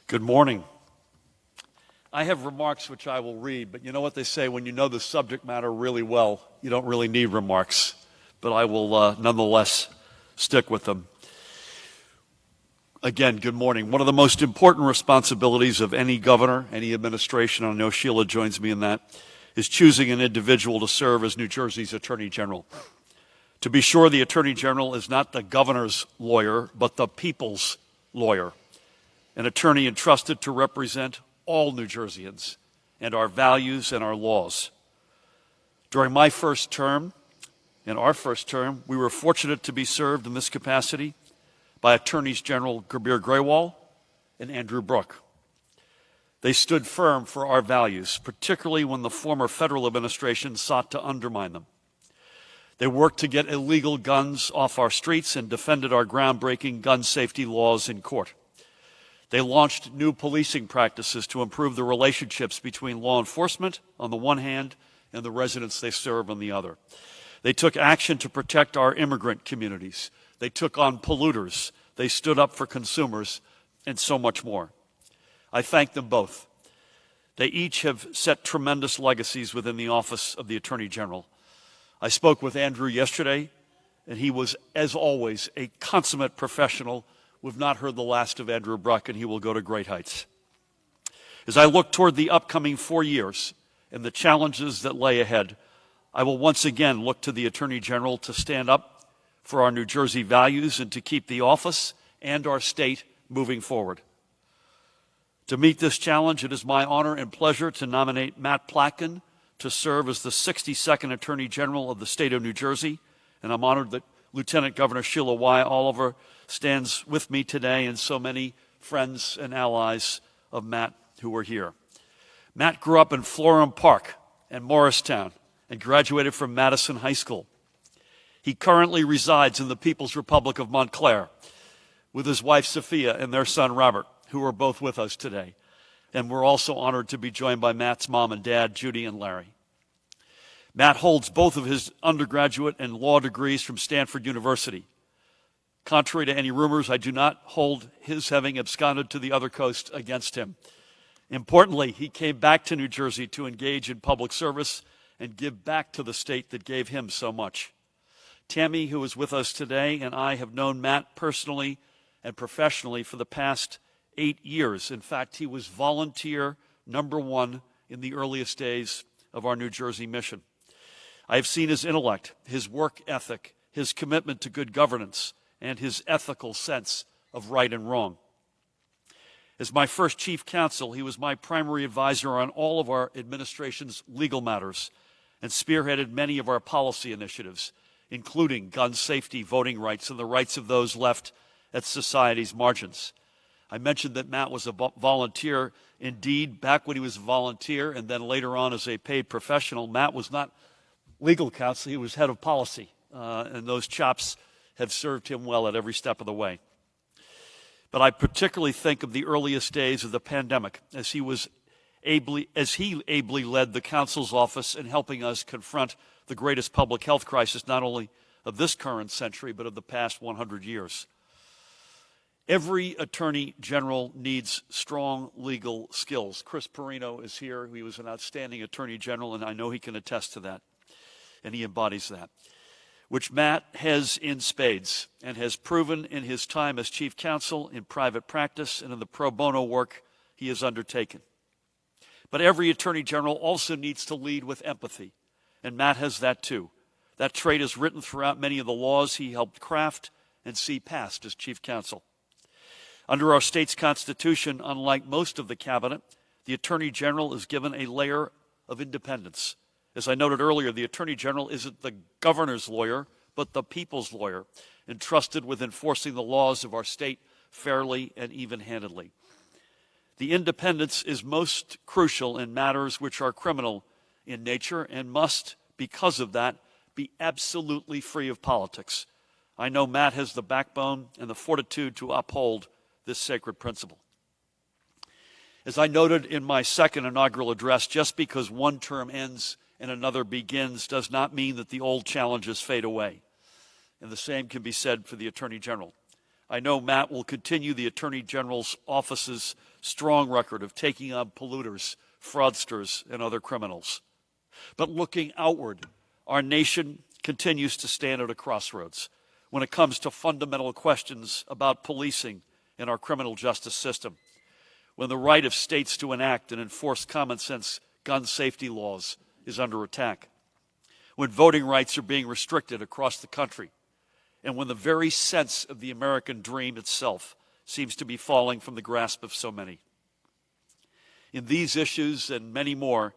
Good morning. I have remarks which I will read, but you know what they say, when you know the subject matter really well, you don't really need remarks. But I will nonetheless stick with them. Again, good morning. One of the most important responsibilities of any governor, any administration, I know Sheila joins me in that, is choosing an individual to serve as New Jersey's Attorney General. To be sure, the Attorney General is not the governor's lawyer, but the people's lawyer. An attorney entrusted to represent all New Jerseyans and our values and our laws. During my first term, in our first term, we were fortunate to be served in this capacity by Attorneys General Gurbir Grewal and Andrew Brooke. They stood firm for our values, particularly when the former federal administration sought to undermine them. They worked to get illegal guns off our streets and defended our groundbreaking gun safety laws in court. They launched new policing practices to improve the relationships between law enforcement on the one hand and the residents they serve on the other. They took action to protect our immigrant communities. They took on polluters. They stood up for consumers, and so much more. I thank them both. They each have set tremendous legacies within the office of the Attorney General. I spoke with Andrew yesterday, and he was, as always, a consummate professional. We've not heard the last of Andrew Brooke, and he will go to great heights. As I look toward the upcoming 4 years and the challenges that lay ahead, I will once again look to the Attorney General to stand up for our New Jersey values and to keep the office and our state moving forward. To meet this challenge, it is my honor and pleasure to nominate Matt Platkin to serve as the 62nd Attorney General of the state of New Jersey, and I'm honored that Lieutenant Governor Sheila Oliver stands with me today, and so many friends and allies of Matt who are here. Matt grew up in Florham Park and Morristown and graduated from Madison High School. He currently resides in the People's Republic of Montclair with his wife Sophia and their son Robert, who are both with us today. And we're also honored to be joined by Matt's mom and dad, Judy and Larry. Matt holds both of his undergraduate and law degrees from Stanford University. Contrary to any rumors, I do not hold his having absconded to the other coast against him. Importantly, he came back to New Jersey to engage in public service and give back to the state that gave him so much. Tammy, who is with us today, and I have known Matt personally and professionally for the past 8 years. In fact, he was volunteer number one in the earliest days of our New Jersey mission. I have seen his intellect, his work ethic, his commitment to good governance, and his ethical sense of right and wrong. As my first chief counsel, he was my primary advisor on all of our administration's legal matters and spearheaded many of our policy initiatives, including gun safety, voting rights, and the rights of those left at society's margins. I mentioned that Matt was a volunteer. Indeed, back when he was a volunteer and then later on as a paid professional, Matt was not legal counsel, he was head of policy, and those chops have served him well at every step of the way. But I particularly think of the earliest days of the pandemic as he ably led the counsel's office in helping us confront the greatest public health crisis, not only of this current century, but of the past 100 years. Every attorney general needs strong legal skills. Chris Perino is here. He was an outstanding attorney general, and I know he can attest to that, and he embodies that, which Matt has in spades and has proven in his time as chief counsel, in private practice, and in the pro bono work he has undertaken. But every attorney general also needs to lead with empathy, and Matt has that too. That trait is written throughout many of the laws he helped craft and see passed as chief counsel. Under our state's constitution, unlike most of the cabinet, the attorney general is given a layer of independence. As I noted earlier, the Attorney General isn't the governor's lawyer, but the people's lawyer, entrusted with enforcing the laws of our state fairly and even-handedly. The independence is most crucial in matters which are criminal in nature and must, because of that, be absolutely free of politics. I know Matt has the backbone and the fortitude to uphold this sacred principle. As I noted in my second inaugural address, just because one term ends and another begins does not mean that the old challenges fade away. And the same can be said for the Attorney General. I know Matt will continue the Attorney General's office's strong record of taking on polluters, fraudsters, and other criminals. But looking outward, our nation continues to stand at a crossroads when it comes to fundamental questions about policing in our criminal justice system, when the right of states to enact and enforce common sense gun safety laws is under attack, when voting rights are being restricted across the country, and when the very sense of the American dream itself seems to be falling from the grasp of so many. In these issues and many more,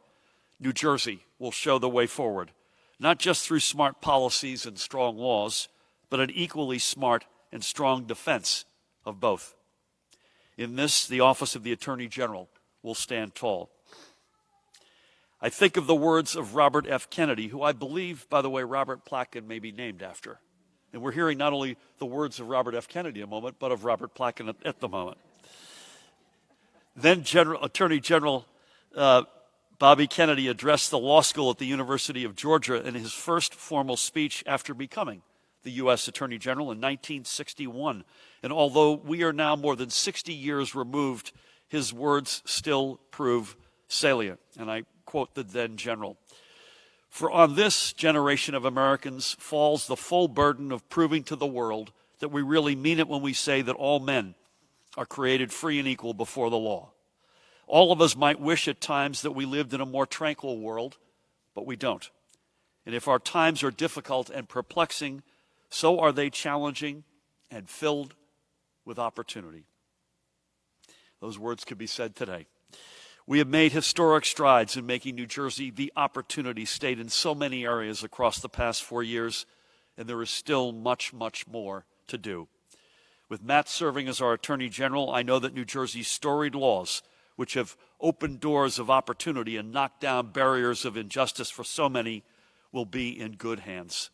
New Jersey will show the way forward, not just through smart policies and strong laws, but an equally smart and strong defense of both. In this, the Office of the Attorney General will stand tall. I think of the words of Robert F. Kennedy, who I believe, by the way, Robert Platkin may be named after. And we're hearing not only the words of Robert F. Kennedy a moment, but of Robert Platkin at the moment. Then Attorney General Bobby Kennedy addressed the law school at the University of Georgia in his first formal speech after becoming the U.S. Attorney General in 1961. And although we are now more than 60 years removed, his words still prove salient. And I quote the then general: "For on this generation of Americans falls the full burden of proving to the world that we really mean it when we say that all men are created free and equal before the law. All of us might wish at times that we lived in a more tranquil world, but we don't. And if our times are difficult and perplexing, so are they challenging and filled with opportunity." Those words could be said today. We have made historic strides in making New Jersey the opportunity state in so many areas across the past 4 years, and there is still much, much more to do. With Matt serving as our Attorney General, I know that New Jersey's storied laws, which have opened doors of opportunity and knocked down barriers of injustice for so many, will be in good hands.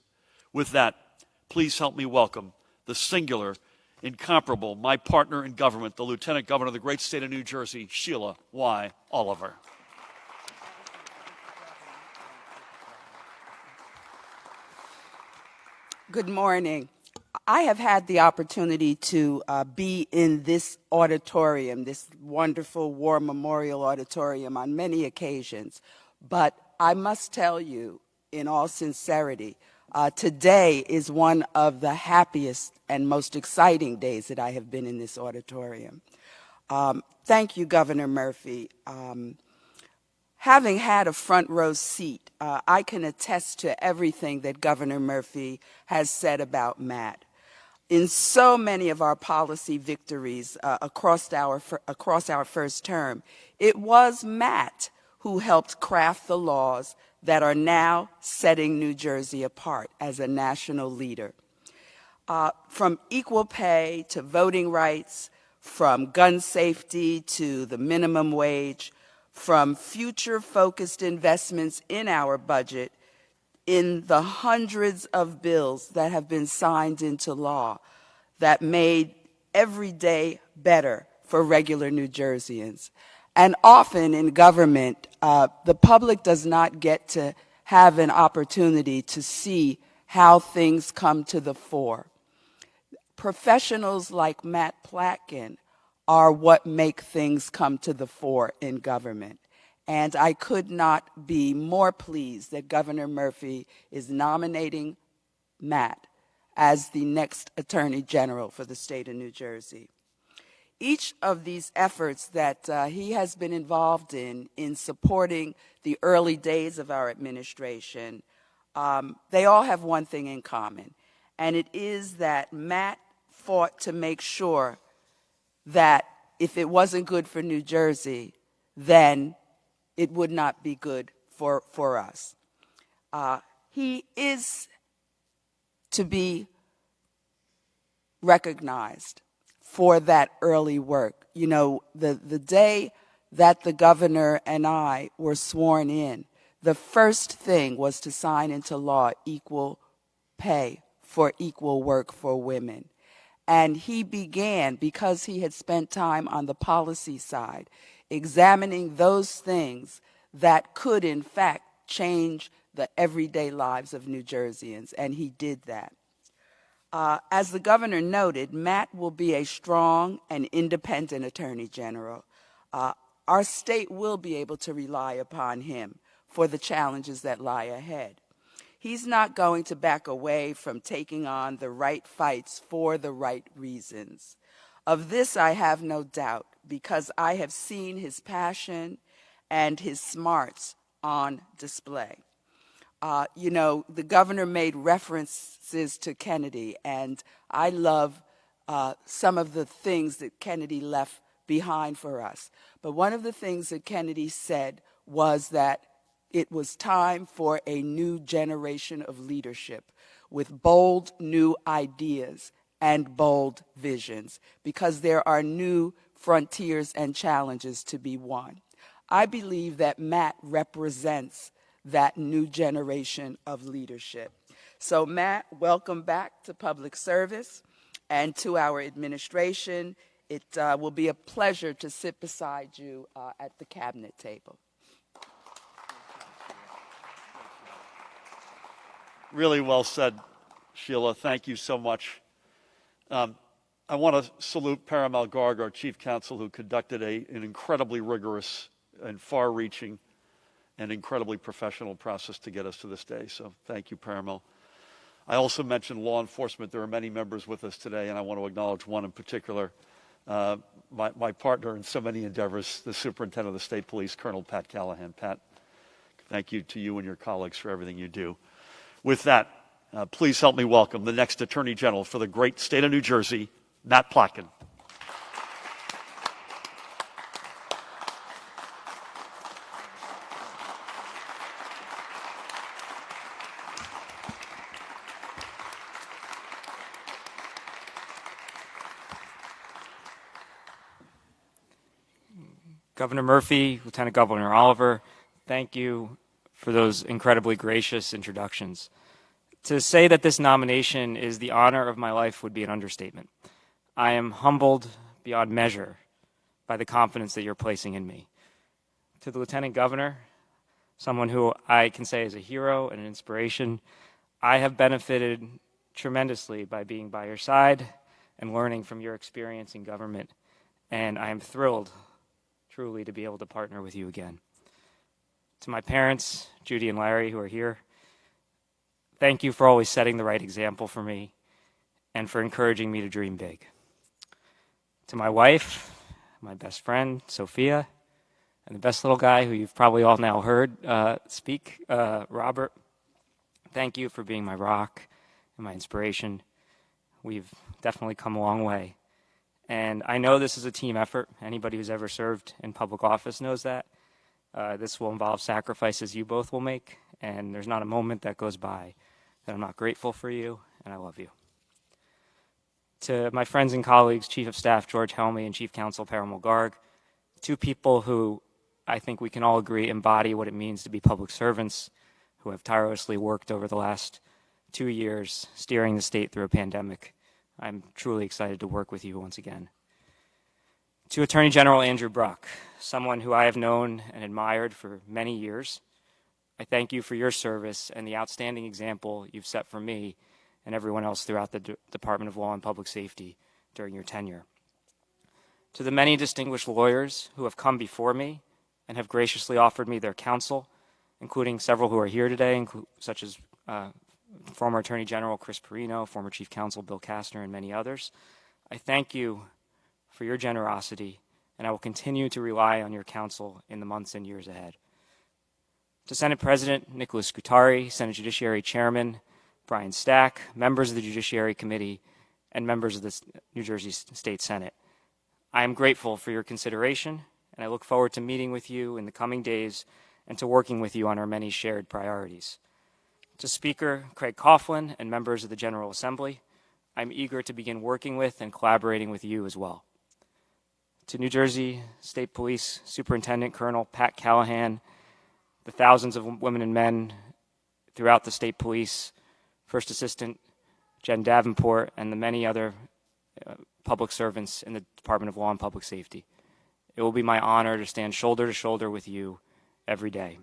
With that, please help me welcome the singular, incomparable, my partner in government, the Lieutenant Governor of the great state of New Jersey, Sheila Y. Oliver. Good morning. I have had the opportunity to be in this auditorium, this wonderful War Memorial Auditorium, on many occasions. But I must tell you, in all sincerity, today is one of the happiest and most exciting days that I have been in this auditorium. Thank you, Governor Murphy. Having had a front row seat, I can attest to everything that Governor Murphy has said about Matt. In so many of our policy victories across our first term, it was Matt who helped craft the laws that are now setting New Jersey apart as a national leader. From equal pay to voting rights, from gun safety to the minimum wage, from future-focused investments in our budget, in the hundreds of bills that have been signed into law that made every day better for regular New Jerseyans. And often in government, the public does not get to have an opportunity to see how things come to the fore. Professionals like Matt Platkin are what make things come to the fore in government. And I could not be more pleased that Governor Murphy is nominating Matt as the next Attorney General for the state of New Jersey. Each of these efforts that he has been involved in supporting the early days of our administration, they all have one thing in common, and it is that Matt fought to make sure that if it wasn't good for New Jersey, then it would not be good for us. He is to be recognized for that early work. You know, the day that the governor and I were sworn in, the first thing was to sign into law equal pay for equal work for women. And he began, because he had spent time on the policy side, examining those things that could, in fact, change the everyday lives of New Jerseyans, and he did that. As the governor noted, Matt will be a strong and independent attorney general. Our state will be able to rely upon him for the challenges that lie ahead. He's not going to back away from taking on the right fights for the right reasons. Of this, I have no doubt, because I have seen his passion and his smarts on display. The governor made references to Kennedy, and I love some of the things that Kennedy left behind for us. But one of the things that Kennedy said was that it was time for a new generation of leadership with bold new ideas and bold visions, because there are new frontiers and challenges to be won. I believe that Matt represents that new generation of leadership. So Matt, welcome back to public service and to our administration. It will be a pleasure to sit beside you at the cabinet table. Really well said, Sheila. Thank you so much. I want to salute Parimal Garg, our chief counsel, who conducted an incredibly rigorous and far-reaching and incredibly professional process to get us to this day. So thank you, Parimal. I also mentioned law enforcement. There are many members with us today, and I want to acknowledge one in particular, my partner in so many endeavors, the Superintendent of the State Police, Colonel Pat Callahan. Pat, thank you to you and your colleagues for everything you do. With that, please help me welcome the next Attorney General for the great state of New Jersey, Matt Platkin. Governor Murphy, Lieutenant Governor Oliver, thank you for those incredibly gracious introductions. To say that this nomination is the honor of my life would be an understatement. I am humbled beyond measure by the confidence that you're placing in me. To the Lieutenant Governor, someone who I can say is a hero and an inspiration, I have benefited tremendously by being by your side and learning from your experience in government, and I am thrilled truly to be able to partner with you again. To my parents, Judy and Larry, who are here, thank you for always setting the right example for me and for encouraging me to dream big. To my wife, my best friend, Sophia, and the best little guy who you've probably all now heard speak, Robert, thank you for being my rock and my inspiration. We've definitely come a long way. And I know this is a team effort. Anybody who's ever served in public office knows that. This will involve sacrifices you both will make, and there's not a moment that goes by that I'm not grateful for you, and I love you. To my friends and colleagues, Chief of Staff George Helmy and Chief Counsel Parimal Garg, two people who I think we can all agree embody what it means to be public servants, who have tirelessly worked over the last 2 years steering the state through a pandemic. I'm truly excited to work with you once again. To Attorney General Andrew Bruck, someone who I have known and admired for many years, I thank you for your service and the outstanding example you've set for me and everyone else throughout the Department of Law and Public Safety during your tenure. To the many distinguished lawyers who have come before me and have graciously offered me their counsel, including several who are here today, such as former Attorney General Chris Perino, former Chief Counsel Bill Kastner, and many others, I thank you for your generosity, and I will continue to rely on your counsel in the months and years ahead. To Senate President Nicholas Scutari, Senate Judiciary Chairman Brian Stack, members of the Judiciary Committee, and members of the New Jersey State Senate, I am grateful for your consideration, and I look forward to meeting with you in the coming days and to working with you on our many shared priorities. To Speaker Craig Coughlin and members of the General Assembly, I'm eager to begin working with and collaborating with you as well. To New Jersey State Police Superintendent Colonel Pat Callahan, the thousands of women and men throughout the state police, First Assistant Jen Davenport, and the many other public servants in the Department of Law and Public Safety. It will be my honor to stand shoulder to shoulder with you every day.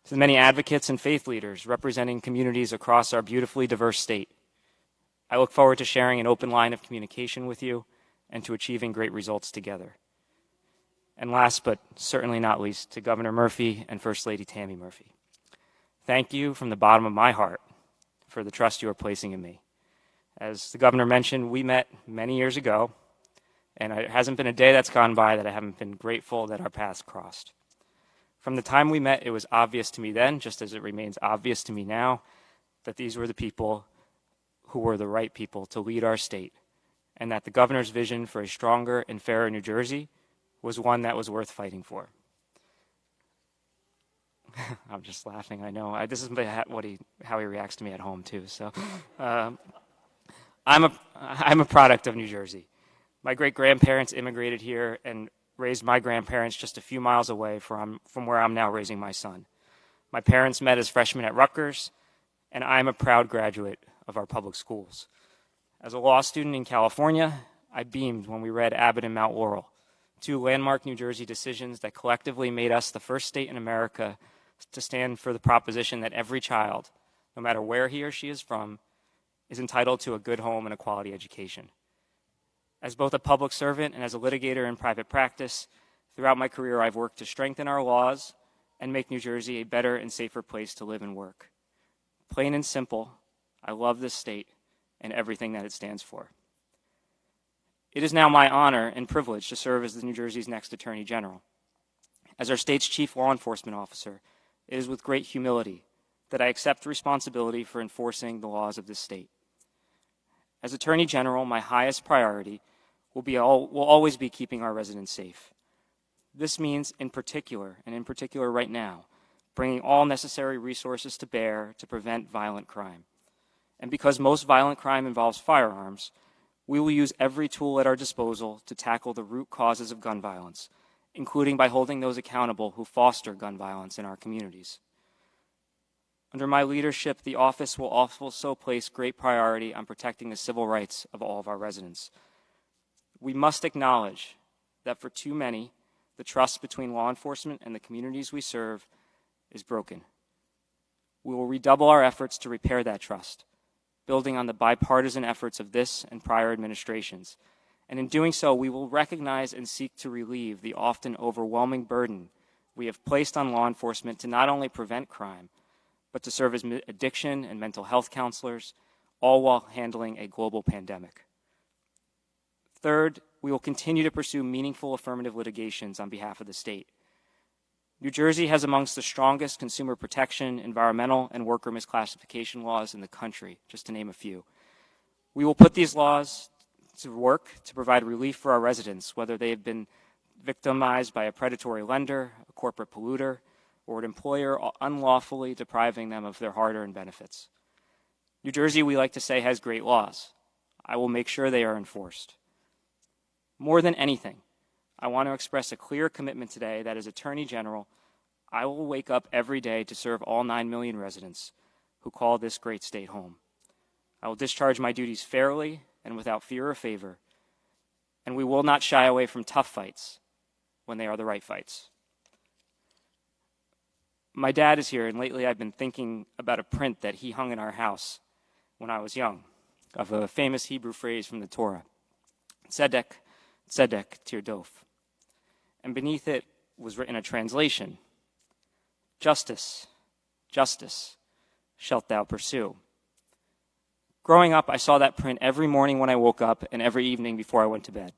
To the many advocates and faith leaders representing communities across our beautifully diverse state, I look forward to sharing an open line of communication with you and to achieving great results together. And last but certainly not least, to Governor Murphy and First Lady Tammy Murphy. Thank you from the bottom of my heart for the trust you are placing in me. As the governor mentioned, we met many years ago, and it hasn't been a day that's gone by that I haven't been grateful that our paths crossed. From the time we met, it was obvious to me then, just as it remains obvious to me now, that these were the people who were the right people to lead our state, and that the governor's vision for a stronger and fairer New Jersey was one that was worth fighting for. I'm just laughing, I know. This is how he reacts to me at home, too. So, I'm a product of New Jersey. My great-grandparents immigrated here and raised my grandparents just a few miles away from where I'm now raising my son. My parents met as freshmen at Rutgers, and I'm a proud graduate of our public schools. As a law student in California, I beamed when we read Abbott and Mount Laurel, two landmark New Jersey decisions that collectively made us the first state in America to stand for the proposition that every child, no matter where he or she is from, is entitled to a good home and a quality education. As both a public servant and as a litigator in private practice, throughout my career I've worked to strengthen our laws and make New Jersey a better and safer place to live and work. Plain and simple, I love this state and everything that it stands for. It is now my honor and privilege to serve as the New Jersey's next Attorney General. As our state's chief law enforcement officer, it is with great humility that I accept responsibility for enforcing the laws of this state. As Attorney General, my highest priority will always be keeping our residents safe. This means, in particular right now, bringing all necessary resources to bear to prevent violent crime. And because most violent crime involves firearms, we will use every tool at our disposal to tackle the root causes of gun violence, including by holding those accountable who foster gun violence in our communities. Under my leadership, the office will also place great priority on protecting the civil rights of all of our residents. We must acknowledge that for too many, the trust between law enforcement and the communities we serve is broken. We will redouble our efforts to repair that trust, building on the bipartisan efforts of this and prior administrations. And in doing so, we will recognize and seek to relieve the often overwhelming burden we have placed on law enforcement to not only prevent crime, but to serve as addiction and mental health counselors, all while handling a global pandemic. Third, we will continue to pursue meaningful affirmative litigations on behalf of the state. New Jersey has amongst the strongest consumer protection, environmental, and worker misclassification laws in the country, just to name a few. We will put these laws to work to provide relief for our residents, whether they have been victimized by a predatory lender, a corporate polluter, or an employer unlawfully depriving them of their hard-earned benefits. New Jersey, we like to say, has great laws. I will make sure they are enforced. More than anything, I want to express a clear commitment today that as Attorney General, I will wake up every day to serve all 9 million residents who call this great state home. I will discharge my duties fairly and without fear or favor, and we will not shy away from tough fights when they are the right fights. My dad is here, and lately I've been thinking about a print that he hung in our house when I was young of a famous Hebrew phrase from the Torah, Tzedek, Tzedek Tirdof. And beneath it was written a translation, Justice, justice, shalt thou pursue. Growing up, I saw that print every morning when I woke up and every evening before I went to bed.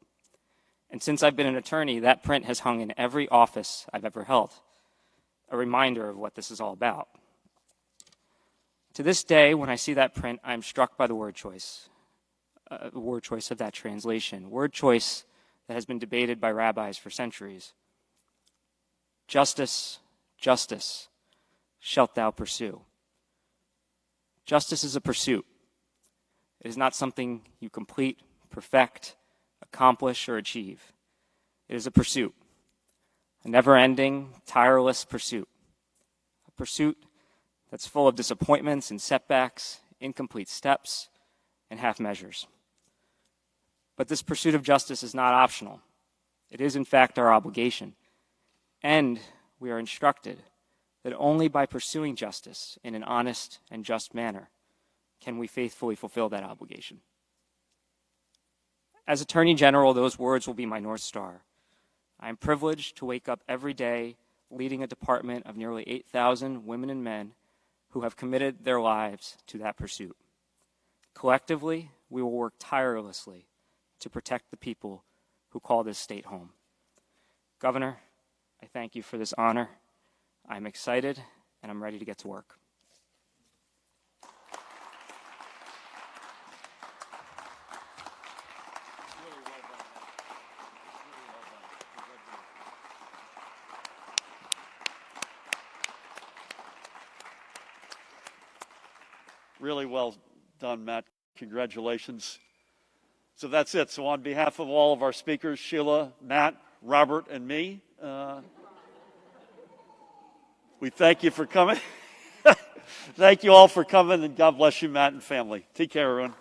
And since I've been an attorney, that print has hung in every office I've ever held, a reminder of what this is all about. To this day, when I see that print, I'm struck by the word choice of that translation, word choice that has been debated by rabbis for centuries. Justice, justice, shalt thou pursue. Justice is a pursuit. It is not something you complete, perfect, accomplish, or achieve. It is a pursuit, a never-ending, tireless pursuit, a pursuit that's full of disappointments and setbacks, incomplete steps, and half measures. But this pursuit of justice is not optional. It is, in fact, our obligation. And we are instructed that only by pursuing justice in an honest and just manner can we faithfully fulfill that obligation? As Attorney General, those words will be my North Star. I am privileged to wake up every day leading a department of nearly 8,000 women and men who have committed their lives to that pursuit. Collectively, we will work tirelessly to protect the people who call this state home. Governor, I thank you for this honor. I'm excited and I'm ready to get to work. Really well done, Matt. Congratulations. So that's it. So on behalf of all of our speakers, Sheila, Matt, Robert, and me, we thank you for coming. Thank you all for coming, and God bless you, Matt and family. Take care, everyone.